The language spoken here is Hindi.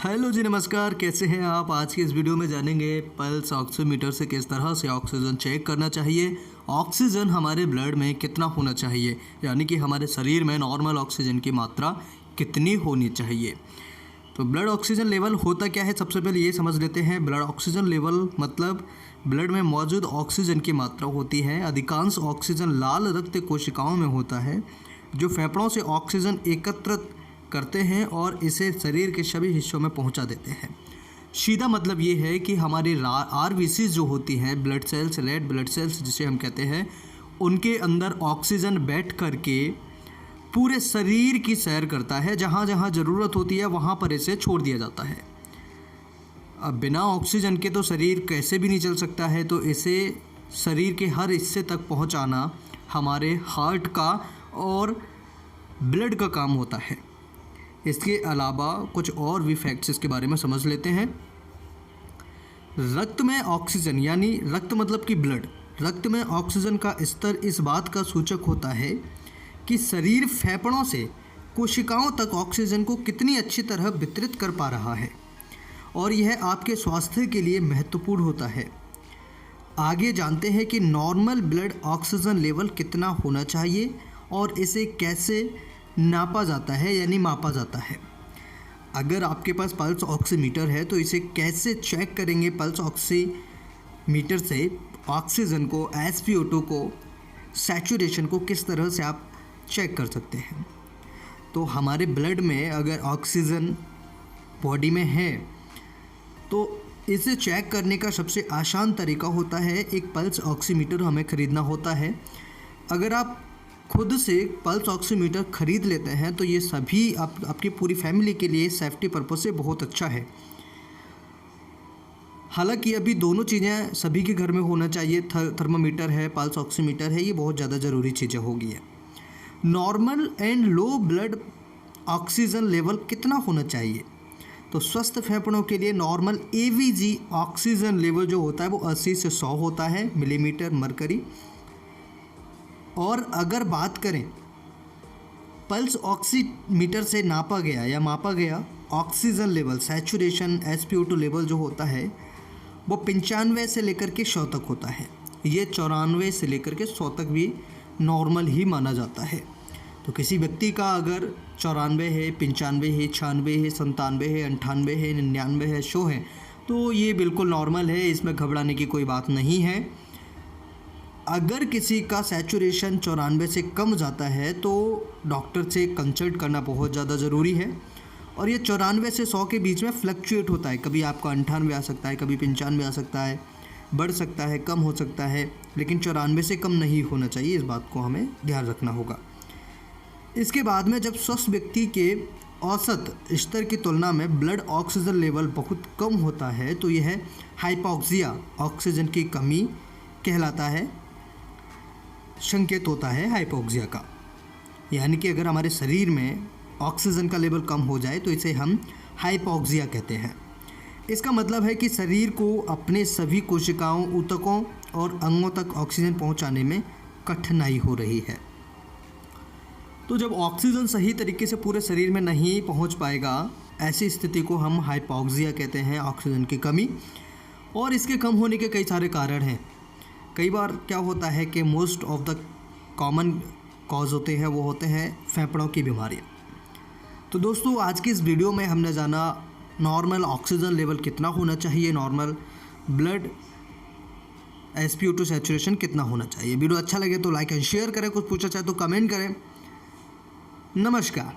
हेलो जी, नमस्कार। कैसे हैं आप? आज की इस वीडियो में जानेंगे पल्स ऑक्सीमीटर से किस तरह से ऑक्सीजन चेक करना चाहिए, ऑक्सीजन हमारे ब्लड में कितना होना चाहिए, यानी कि हमारे शरीर में नॉर्मल ऑक्सीजन की मात्रा कितनी होनी चाहिए। तो ब्लड ऑक्सीजन लेवल होता क्या है, सबसे पहले ये समझ लेते हैं। ब्लड ऑक्सीजन लेवल मतलब ब्लड में मौजूद ऑक्सीजन की मात्रा होती है। अधिकांश ऑक्सीजन लाल रक्त कोशिकाओं में होता है, जो फेफड़ों से ऑक्सीजन एकत्रित करते हैं और इसे शरीर के सभी हिस्सों में पहुंचा देते हैं। सीधा मतलब ये है कि हमारी आरबीसी जो होती हैं, blood cells, red blood cells जिसे हम कहते हैं, उनके अंदर ऑक्सीजन बैठ करके पूरे शरीर की सैर करता है। जहाँ जहाँ ज़रूरत होती है वहाँ पर इसे छोड़ दिया जाता है। अब बिना ऑक्सीजन के तो शरीर कैसे भी नहीं चल सकता है, तो इसे शरीर के हर हिस्से तक पहुँचाना हमारे हार्ट का और ब्लड का काम होता है। इसके अलावा कुछ और भी फैक्ट्स इसके बारे में समझ लेते हैं। रक्त में ऑक्सीजन, यानी रक्त मतलब कि ब्लड, रक्त में ऑक्सीजन का स्तर इस बात का सूचक होता है कि शरीर फेफड़ों से कोशिकाओं तक ऑक्सीजन को कितनी अच्छी तरह वितरित कर पा रहा है, और यह आपके स्वास्थ्य के लिए महत्वपूर्ण होता है। आगे जानते हैं कि नॉर्मल ब्लड ऑक्सीजन लेवल कितना होना चाहिए और इसे कैसे नापा जाता है, यानी मापा जाता है। अगर आपके पास पल्स ऑक्सीमीटर है तो इसे कैसे चेक करेंगे? पल्स ऑक्सीमीटर से ऑक्सीजन को, SpO2 को, सैचुरेशन को किस तरह से आप चेक कर सकते हैं। तो हमारे ब्लड में अगर ऑक्सीजन बॉडी में है तो इसे चेक करने का सबसे आसान तरीका होता है, एक पल्स ऑक्सीमीटर हमें ख़रीदना होता है। अगर आप खुद से पल्स ऑक्सीमीटर ख़रीद लेते हैं तो ये सभी आपकी पूरी फैमिली के लिए सेफ्टी पर्पस से बहुत अच्छा है। हालांकि अभी दोनों चीज़ें सभी के घर में होना चाहिए, थर्मामीटर है, पल्स ऑक्सीमीटर है, ये बहुत ज़्यादा ज़रूरी चीज़ें होगी है। Normal and low blood oxygen level कितना होना चाहिए? तो स्वस्थ फेफड़ों के लिए नॉर्मल AVG ऑक्सीजन लेवल जो होता है वो 80 से 100 होता है मिलीमीटर मरकरी। और अगर बात करें पल्स ऑक्सीमीटर से नापा गया या मापा गया oxygen level, saturation SpO2 level जो होता है वो 95 से लेकर के 100 तक होता है। ये 94 से लेकर के 100 तक भी नॉर्मल ही माना जाता है। तो किसी व्यक्ति का अगर 94 है, 95 है, 96 है, 97 है, 98 है, 99 है, 100 है, तो ये बिल्कुल नॉर्मल है, इसमें घबराने की कोई बात नहीं है। अगर किसी का सैचुरेशन 94 से कम जाता है तो डॉक्टर से कंसल्ट करना बहुत ज़्यादा ज़रूरी है। और ये 94 से 100 के बीच में फ्लक्चुएट होता है, कभी आपका 98 आ सकता है, कभी 95 आ सकता है, बढ़ सकता है, कम हो सकता है, लेकिन 94 से कम नहीं होना चाहिए। इस बात को हमें ध्यान रखना होगा। इसके बाद में जब स्वस्थ व्यक्ति के औसत स्तर की तुलना में ब्लड ऑक्सीजन लेवल बहुत कम होता है तो यह हाइपोक्सिया, ऑक्सीजन की कमी कहलाता है, संकेत होता है हाइपोक्सिया का। यानी कि अगर हमारे शरीर में ऑक्सीजन का लेवल कम हो जाए तो इसे हम हाइपोक्सिया कहते हैं। इसका मतलब है कि शरीर को अपने सभी कोशिकाओं, ऊतकों और अंगों तक ऑक्सीजन पहुंचाने में कठिनाई हो रही है। तो जब ऑक्सीजन सही तरीके से पूरे शरीर में नहीं पहुंच पाएगा, ऐसी स्थिति को हम हाइपोक्सिया कहते हैं, ऑक्सीजन की कमी। और इसके कम होने के कई सारे कारण हैं। कई बार क्या होता है कि most of the common cause होते हैं वो होते हैं फेफड़ों की बीमारियाँ। तो दोस्तों, आज की इस वीडियो में हमने जाना नॉर्मल ऑक्सीजन लेवल कितना होना चाहिए, नॉर्मल ब्लड SpO2 सैचुरेशन कितना होना चाहिए। वीडियो अच्छा लगे तो लाइक एंड शेयर करें, कुछ पूछना चाहे तो कमेंट करें। नमस्कार।